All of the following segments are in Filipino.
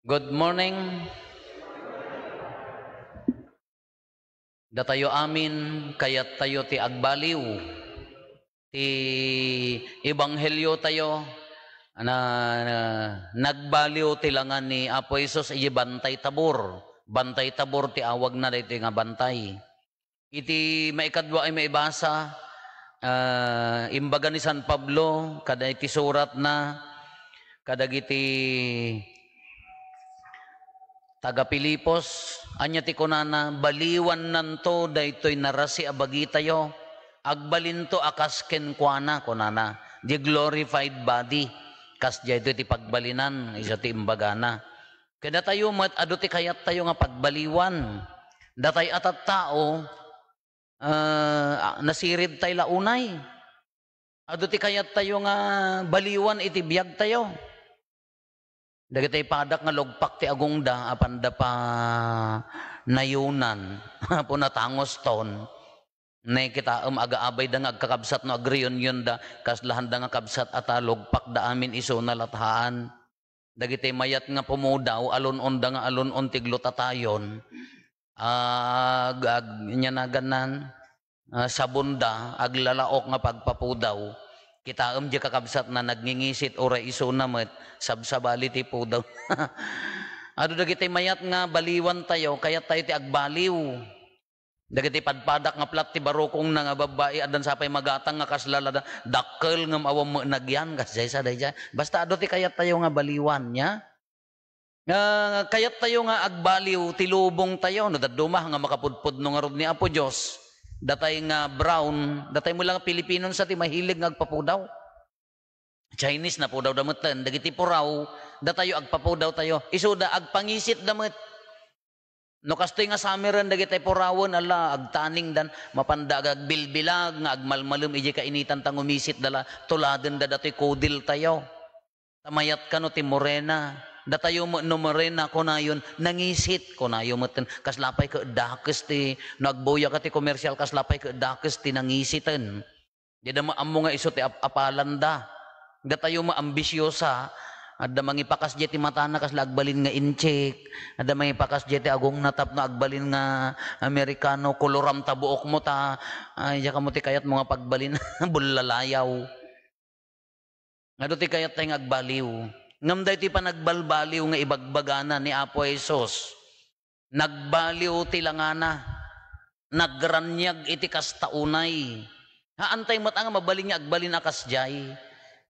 Good morning. Datayo amin kayat tayo ti agbaliw. Ti ebanghelyo tayo na nagbaliw ti langan ni Apo Isos iti bantay tabor. Bantay tabor ti awag na dito nga bantay. Iti maikadwa ay maibasa imbaga ni San Pablo kada iti surat na kadagiti taga Pilipos, anya ti kunana, baliwan nanto daytoy narasi abagi tayo, agbalinto akas kenkwana kunana, di glorified body, kas daytoy ti pagbalinan, isa ti imbagana. Kada tayo mat adu ti kayat tayo nga pagbaliwan, datay atat tao, nasirid tay launay, adu ti kayat tayo nga baliwan iti biyag tayo. Dagiti padak nga lugpak ti agungda apanda pa nayunan po natangos ton nay kita aga-abay da nga agkakabsat no agreunion da kaslahan da nga kabsat ata lugpak da amin iso na lathaan dagiti mayat nga pumudaw alun-on da nga alun-on ti glutatayon nyanagan sabunda aglalaok nga pagpapudaw kita di kakabsat na nagngingisit ora iso na met sabsabali ti pudaw. Ado dagiti mayat nga baliwan tayo kaya tayo ti agbaliw. Dagiti padpadak nga plat ti barokong na nga babae adan sapay magatang nga kaslala dakkel ngem awam nagyan kasjay sa dayjay. Basta ado ti kayat tayo nga baliwan nya. Kayat tayo nga agbaliw ti lubong tayo no daduma nga makapudpud no nga rod ni Apo Dios. Datay nga brown, datay mo lang Pilipino sa ti mahilig nga agpapudaw. Chinese na pudaw damutan, dagiti puraw, datayo agpapudaw tayo. Isuda agpangisit damet. No kastoy nga samiran dagiti purawon ala agtaning dan mapandag agbilbilag nga agmalmalum iji kainitan tang umisit dala tuladen da datoy kudil tayo. Tamayat kano ti morena. Datayo mo no morena kunayon nangisit kunayo meten kaslapay ke dakes ti nagboya ka ti komersyal kaslapay ke dakes ti nangisiten. Di da maammo nga iso ti apalanda. Datayo mo ambisyosa adda mangipakas jeti matana kas agbalin nga incheck adda mangipakas jeti agong natap na agbalin nga Amerikano koloram tabuok mo ta ay ka mo ti kayat mo nga pagbalin bullalayaw. Ado ti kayat tay nga agbaliw. Ngam dahi ti panagbalbaliw nga ibagbagana ni Apo Isos. Nagbaliw ti langana. Nagranyag iti kastaunay. Haantay mat nga mabalin nga agbalin akas jay.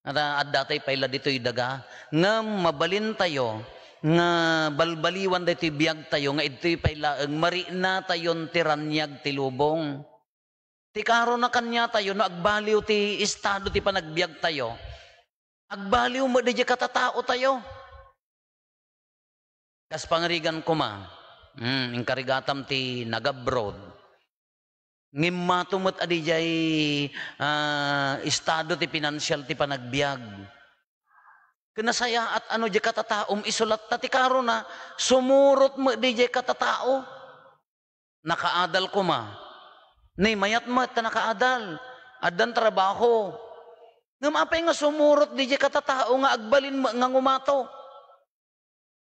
At datay payla dito'y daga. Ngam mabalin tayo. Nga balbaliwan dahi ti biyag tayo. Nga ito'y payla. Marina tayon ti ranyag ti lubong. Ti karo na kanya tayo. No agbaliw ti estado ti panagbiag tayo. Agbaliw mo di katatao tayo. Kas pangarigan ko ma, ingkarigatam ti nagabroad. Ngimmatumot adi jay estado ti financial ti panagbiag. Kinasaya at ano di katataom isulat ta ti karo na, sumurot mo di jay katatao. Nakaadal ko ma. Nay mayat mo ta nakaadal. Adan trabaho. Ngam apay nga sumurot di katatao nga agbalin nga ngumato.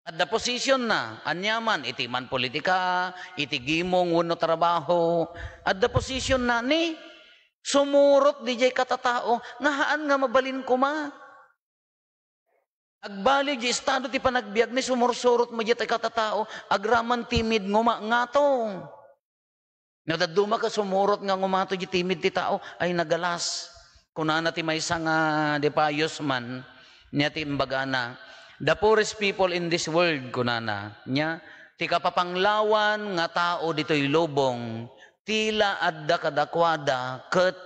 At the position na, anyaman, iti man politika, iti gimong, wano trabaho. At the position na ni, sumurot di katatao, nga haan nga mabalin ko ma. Agbalig di estado ti panagbiag ni sumursurot mo di katatao, agraman timid nguma nga to. Nadaduma ka sumurot nga ngumato di timid ti tao, ay nagalas. Kunana ti maysa nga depayos man niya ti imbagana the poorest people in this world kunana niya ti kapapanglawan nga tao ditoy lubong tila adda kadakwada ket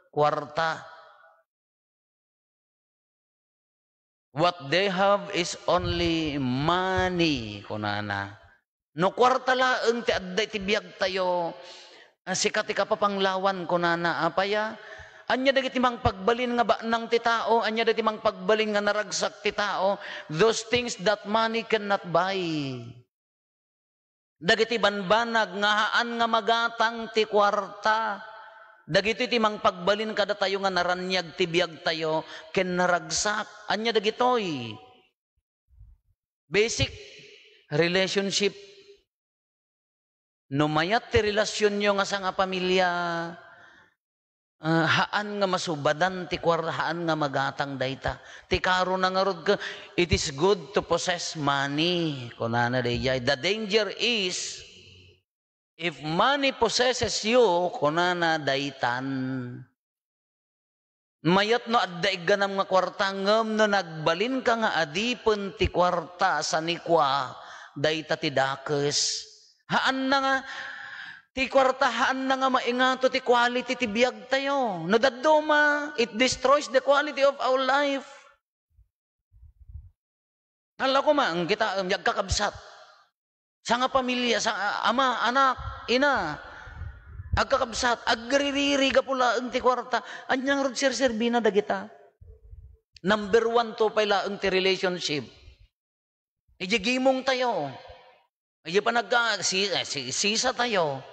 kwarta. What they have is only money kunana. No kwarta laeng ti adda ti biag tayo sikat ti kapapanglawan kunana apaya. Anya dagiti mang pagbalin nga ba nang ti tao, anya dagiti mang pagbalin nga naragsak ti tao, those things that money cannot buy. Dagiti banbanag nga haan nga magatang ti kwarta. Dagiti ti mang pagbalin kada tayo nga naranyag ti biag tayo ken naragsak. Anya dagitoy. Basic relationship, numayat ti relasyon nyo nga sa nga pamilya, haan nga masubadan, ti haan nga magatang dayta. Ti karo na nga rod ka, it is good to possess money. Kunana dayjay. The danger is, if money possesses you, kunana daytan. Mayat no addaig ganam nga kwarta ngem no nagbalin ka nga adipon ti kwarta sa nikwa dayta ti dakes. Haan na nga ti kwarta haan na nga maingato ti quality ti biag tayo. No dadduma it destroys the quality of our life. Hala ko man kita yagkakabsat. Sa nga pamilya, sa ama, anak, ina, agkakabsat, agririri ka pula ang ti kwarta, anyang rod sir-serbina da kita. Number 1 to pala ang ti relationship. Ijigimong tayo. Iji pa sisa tayo.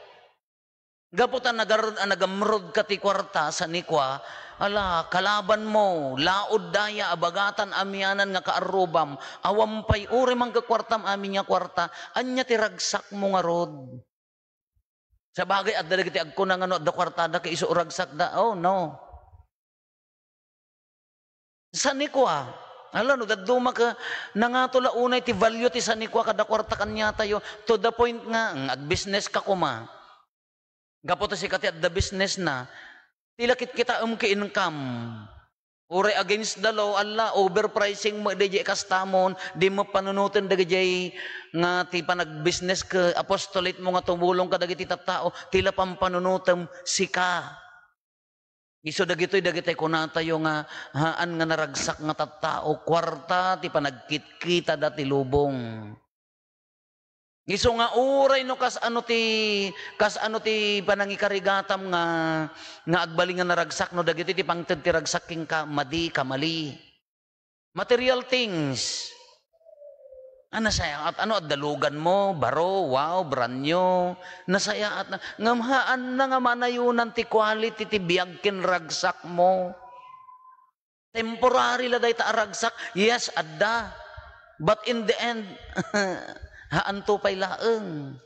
Gaputan nagamrod ka ti kwarta sa nikwa, ala, kalaban mo, laod daya, abagatan amyanan nga kaarubam, awampay, uri mang kakwartam amin nga kwarta, anya ti ragsak mo nga rod. Sa bagay, at dalagiti agko na nga no, da kwartada ka iso ragsak da, oh no. Sa nikwa, ala no, daduma ka, nangatula unay ti value ti sa nikwa, kada kwarta kanya tayo, to the point nga, ag-business ka kuma. Gapoto si kati at the business na, tilakit kita ki-income. Ure against the law, Allah, overpricing mo, di kastamon, di mo panunutin, di nga ti panag-business ka, apostolate mo nga tumulong ka, dagiti tattao, tila pampanunutam, sika. Iso dagitoy kunatayo nga, haan nga naragsak nga tattao, kwarta, ti panagkit-kita dati lubong. Iso nga uray no kas ano ti panangikarigatam nga agbaling nga naragsak no dagiti ti pangted ti ragsak king ka kamali. Material things. Nasaya at ano at dalugan mo, baro, wow, branyo, nasaya at ngamhaan na nga manayunan ti quality ti biag kin ragsak mo. Temporary la day ta ragsak, yes, adda. But in the end, haan to pay laeng.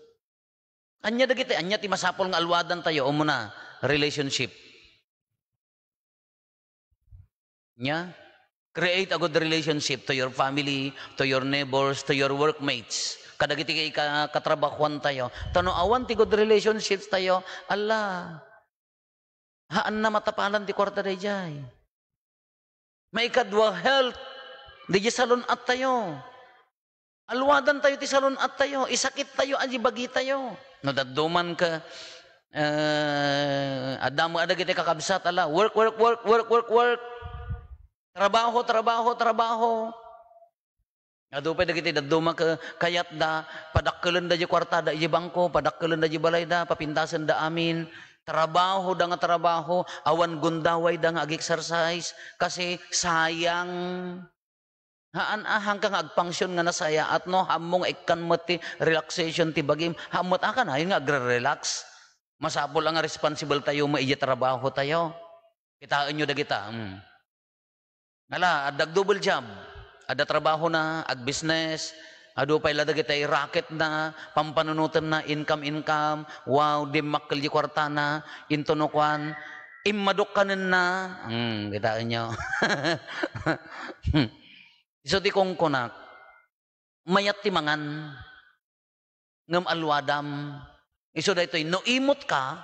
Anya dagiti, anya ti masapol nga alwadan tayo, o muna, relationship. Nya, create a good relationship to your family, to your neighbors, to your workmates. Kadagiti kay katrabahuan tayo. Tanawan ti good relationships tayo, Allah, haan na matapalan ti kwarta dayjay. Maikadwa health, di salon at tayo. Alwadan tayo ti salon at tayo, isakit tayo, aji bagi tayo. No dadduman ka, adamo adagiti kakabsat, ala, work. Trabaho. Adu pa dagiti dadduma ka kayat da, padakkelan da di kwarta da di bangko, padakkelan da di balay da, papintasan da amin. Trabaho da nga trabaho, awan gundaway da nga ag-exercise, kasi sayang. Haan hanggang agpangsyon nga nasaya at no hamong ikan mo ti relaxation ti bagim hamot akan ayun nga agre-relax masapol ang responsible tayo maiji trabaho tayo kitaan nyo da kita ala adag double job ada trabaho na ag business adu pay lada kita racket na pampanunutan na income wow di makkel di kwarta na intonokwan immadok kanen na kitaan nyo iso ti kong kunak, mayat ti mangan, ngam alwadam, iso da ito'y, no imot ka,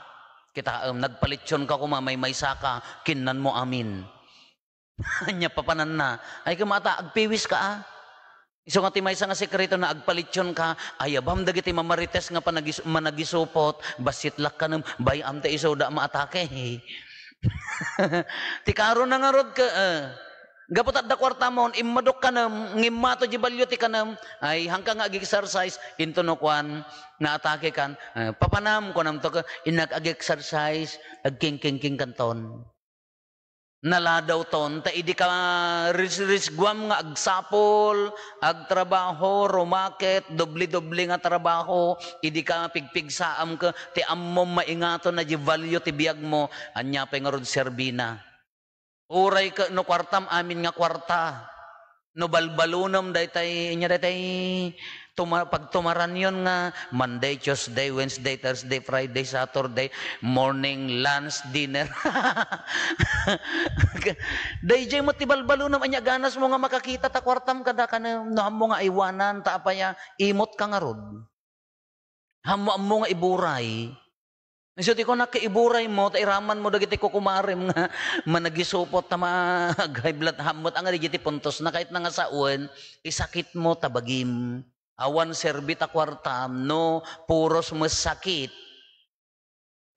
kita nagpalitsyon ka kumamay ka, kinnan mo amin. Anya papanan na, ay kumata, agpiwis ka Iso nga ti maysa nga sekreto na agpalitsyon ka, ayabam dagiti mamarites nga managisupot, basit lak ka ng bayam te iso da maatake. Ti karo na nga rod ka, gaputat da kwarta mo, immadok ka nam, ngimato jibalyo ti ka nam, ay hangka nga ag-exercise, into no kwan, na atake kan, papanam ko nam to ka, inag-ag-exercise, ag-king-king-king kanton. Naladaw ton, ta idi ka risguam nga agsapol, agtrabaho, rumakit, dobli-dobli nga trabaho, idi ka pigpigsaam ka, ti ammom maingato na di value ti biyag mo, anya pa nga rod serbina. Uray ka no kwartam amin nga kwarta. No balbalunam daytay inya daytay pag tumaran yon nga Monday, Tuesday, Wednesday, Thursday, Friday, Saturday, morning, lunch, dinner. Dayjay mo ti balbalunam anya ganas mo nga makakita ta kwartam kada kana no mo nga iwanan ta apaya imot ka nga rod. Hamo nga iburay. So ti ko nakaiburay mo, ta iraman mo dagiti ko kumarem nga managisupot ta maghaiblat hamot ang dagiti puntos na kahit na nga sauen, isakit mo tabagim. Awan serbita kwartam, no, puros mo sakit.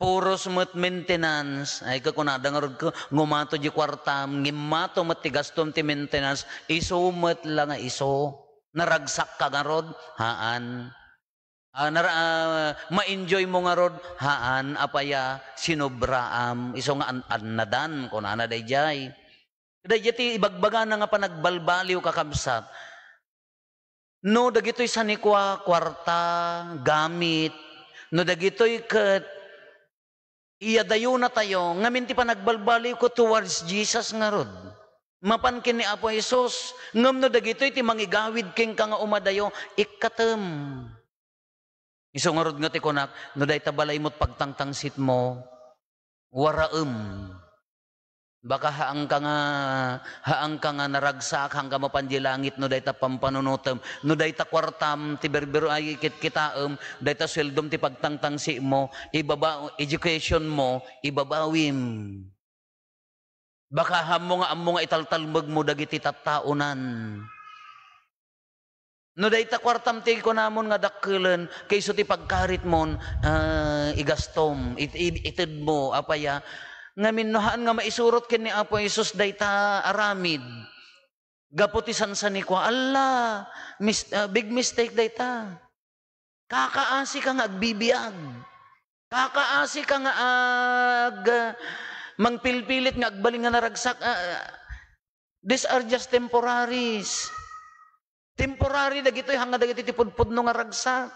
Puros mo't maintenance. Ay kakunada nga rod ko, ngumato di kwartam, ngimato mo't tigastom ti maintenance, isumot lang nga iso. Naragsak ka nga rod, haan. Ma-enjoy mo nga rod, haan, apaya, sinobraam, iso nga anadan, kung ana dayjay. Dayjay ti ibagbaga na nga pa nagbalbaliw kakabsat. No, dagitoy sanikwa, kwarta, gamit, no, dagitoy kat, iyadayo na tayo, ngamin ti pa nagbalbaliw ko towards Jesus nga rod. Mapankin ni Apo Jesus, ngam no dagitoy ti mangigawid king ka nga umadayo, ikatem. Iso nga rod nga ti kunak, no day tabalay mo't pagtangtangsit mo, waraem. Baka haang ka nga naragsak, hangga mapanjilangit, no day ta pampanunutem, no day ta kwartam, ti berbero ay kitaem, day ta sweldom ti pagtangtangsi mo, education mo, ibabawim. Baka amo nga italtalmag mo dagiti tattaunan. No day ta kwartam ti ko namon nga dakkelan kayso ti pagkarit mon igastom ited mo apaya ngamin nohaan nga maisurot ken ni Apo Jesus day ta aramid gaputi sansani ko Allah big mistake day ta kakaasi ka nga agbibiyag kakaasi ka nga mangpilpilit nga agbaling nga naragsak these are just temporaries. Temporary dagitoy hanga dagiti ti pudpudno nga ragsak.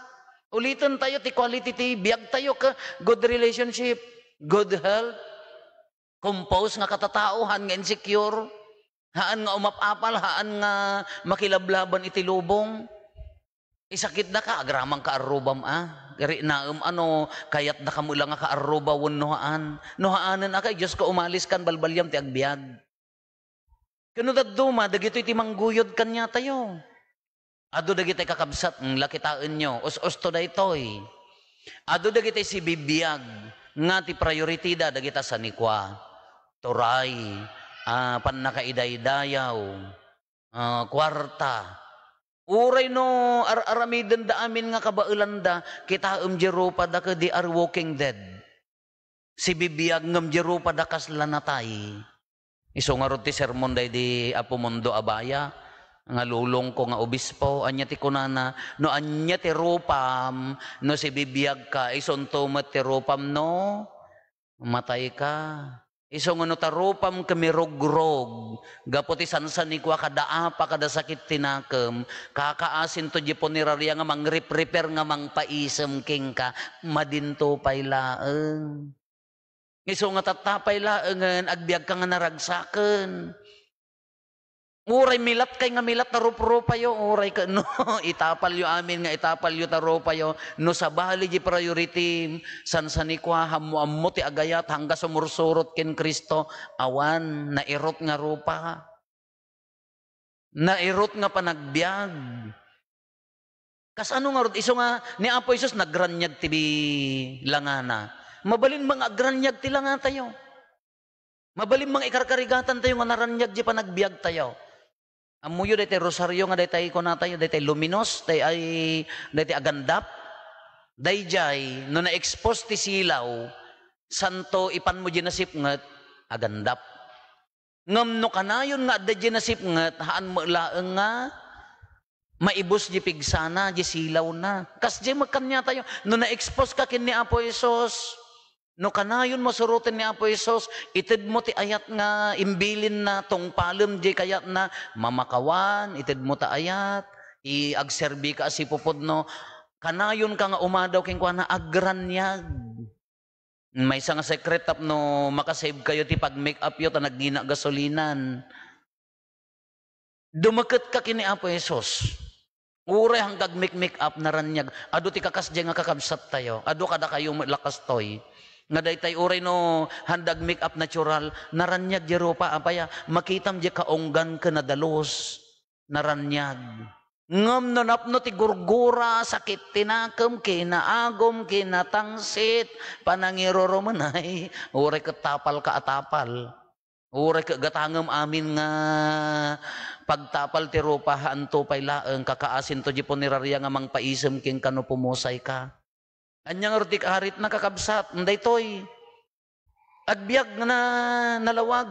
Ulitin tayo ti quality ti biag tayo ka good relationship, good health, compose nga katatauhan nga insecure, haan nga umapapal, haan nga makilablaban iti lubong. Isakit na ka agramang kaarubam Gari naem kayat na kamula nga kaaruba wenno haan. No haanen akay Dios ko umalis kan balbalyam ti agbiag. Kuno dadduma dagitoy ti mangguyod kanya tayo. Ado dagiti kakabsat lakitaan nyo, us-usto daytoy. Ado dagiti si bibiyag, nga ti priority da dagita sa nikwa. Turay, panakaidaydayaw, kwarta. Uray no, aramidan da amin nga kabailan da, kita jerupa da ka di are walking dead. Si bibiyag ngam jerupa da kaslanatay. Iso nga roti sermon day di Apomundo Abaya, nga lulong ko nga obispo anya ti kunana no anya ti rupam no si bibiyag ka isonto met ti rupam no matay ka iso nga no ta rupam kamirogrog gaputi sansan ni kwa kada apa kada sakit tinakem kakaasin to jipon ni rarya nga mangrip-repair nga mangpaisem king ka madinto pay laeng iso nga tatapay laengen agbiag ka nga naragsaken. Uray milat kay nga milat na rupa yo uray ka no itapal yo amin nga itapal yo tarupa yo no sa bali di priority sansani kwa hamu ti agayat hangga sumursurot ken Kristo awan nairot nga rupa nairot nga panagbiag kas ano nga rod iso nga ni Apo Jesus nagranyag ti langana mabalin mga agranyag ti langan tayo mabalin mga ikarkarigatan tayo nga naranyag di panagbiag tayo. Amuyo daytay rosaryo nga daytay kunatayo daytay luminos daytay agandap dayjay no na-expose ti silaw santo ipan mo ginasipnget agandap ngam no kanayon nga adda ginasipnget haan mo laeng nga maibos di pigsana di silaw na kas di magkanya tayo no na-expose ka kin ni Apo Jesus no kanayon mo surutin ni Apo Jesus, ited mo ti ayat nga imbilin na tong palem di kayat na mamakawan, ited mo ta ayat, agserbi ka si pupod no, kanayon ka nga umadaw king kwa na agranyag. May isa nga secret up no makasave kayo ti pag make up yo ta naggina gasolinan. Dumaket ka kini Apo Jesus. Uray hanggang make up na ranyag. Ado ti kakasdya nga kakabsat tayo. Ado kada kayo lakas toy. Nga daytay uray no handag make up natural. Naranyag jero pa apaya. Makitam di kaonggan ka na dalos. Naranyag. Ngam no napno ti gurgura. Sakit tinakam. Kinaagom. Kinatangsit. Panangiroro manay. Uray katapal ka atapal. Uray gatangam amin nga pagtapal ti rupa hanto pay laeng kakaasin to di po nirarya nga mang paisem king kano pumusay ka. Anyang artik harit na kakabsat, nday toy. Agbyag na nalawag.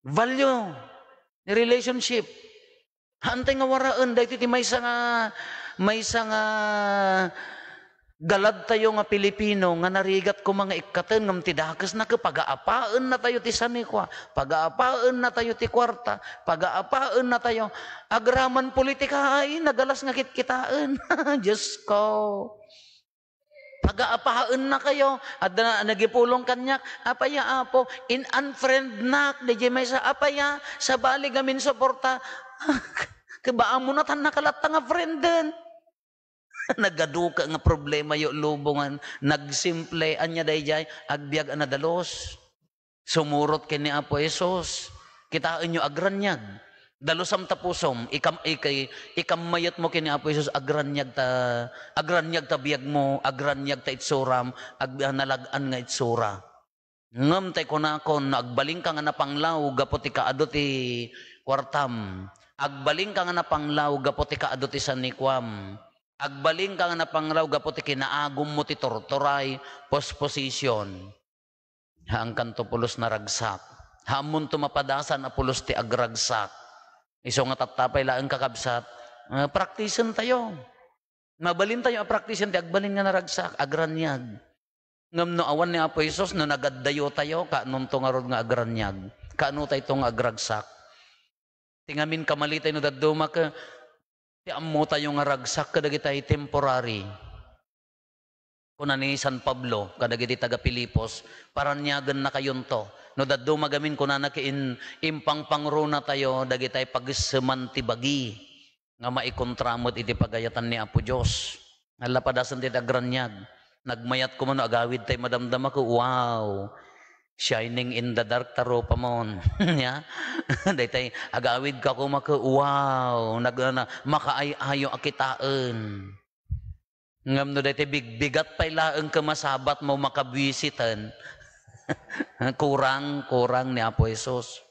Value ni relationship. Hantay nga waraan day ti may nga galad tayo nga Pilipino nga narigat ko mga ikaten ngam tidakas na ka pagaapaan na tayo ti sanikwa, pagaapaan na tayo ti kwarta, pagaapaan na tayo agraman politika ay nagalas nga kitkitaan. Diyos ko. Pagaapaan na kayo at nagipulong kanyak apaya apo in unfriend nak di may sa apaya sa bali gamin suporta. Kabaan mo na tan nakalat nga friend din. Nagaduka nga problema yung lubungan. Nagsimple, anya dayjay, agbyag anadalos. Sumurot kini Apo Jesus. Kitaan nyo agranyag. Dalosam tapusom, ikamayat mo kini Apo Jesus, agranyag ta biyag mo, agranyag ta itsuram, nalagaan nga itsura. Ngam tay kunakon, agbaling ka nga napanglaw, gapoti ka ado ti kwartam. Agbaling ka nga napanglaw, gapoti ka ado ti sanikwam. Agbaling ka nga napanglaw, gapoti kinaagom mo ti tortoray, posposisyon. Haang kanto pulos na ragsak. Hamon tumapadasan na pulos ti agragsak. Iso nga tatapay laang kakabsat, praktisen tayo. Mabalin tayo praktisen ti agbalin nga naragsak, agranyag. Ngam no awan ni Apo Jesus, no nagaddayo tayo, kaanong tungarod nga agranyag. Kaano tayo itong agragsak. Tingamin kamalitay no daduma ka, ti ammo tayo nga ragsak kadagitay temporary. Kuna ni San Pablo, kadagiti taga Pilipos, paranyagan na kayon to. No daddo magamin kuna na impang pangruna tayo, dagitay pagseman ti bagi, nga maikontramot iti pagayatan ni Apo Diyos. Alapadasan ti agranyag. Nagmayat ko man, agawid tayo madamdama ko, wow, shining in the dark taro pa mon. Ya? Daytay agawid ka ko maka wow, makaayo akitaan. Ngam no daytay bigat pay laeng kamasabat mo makabwisitan. kurang ni Apo Jesus.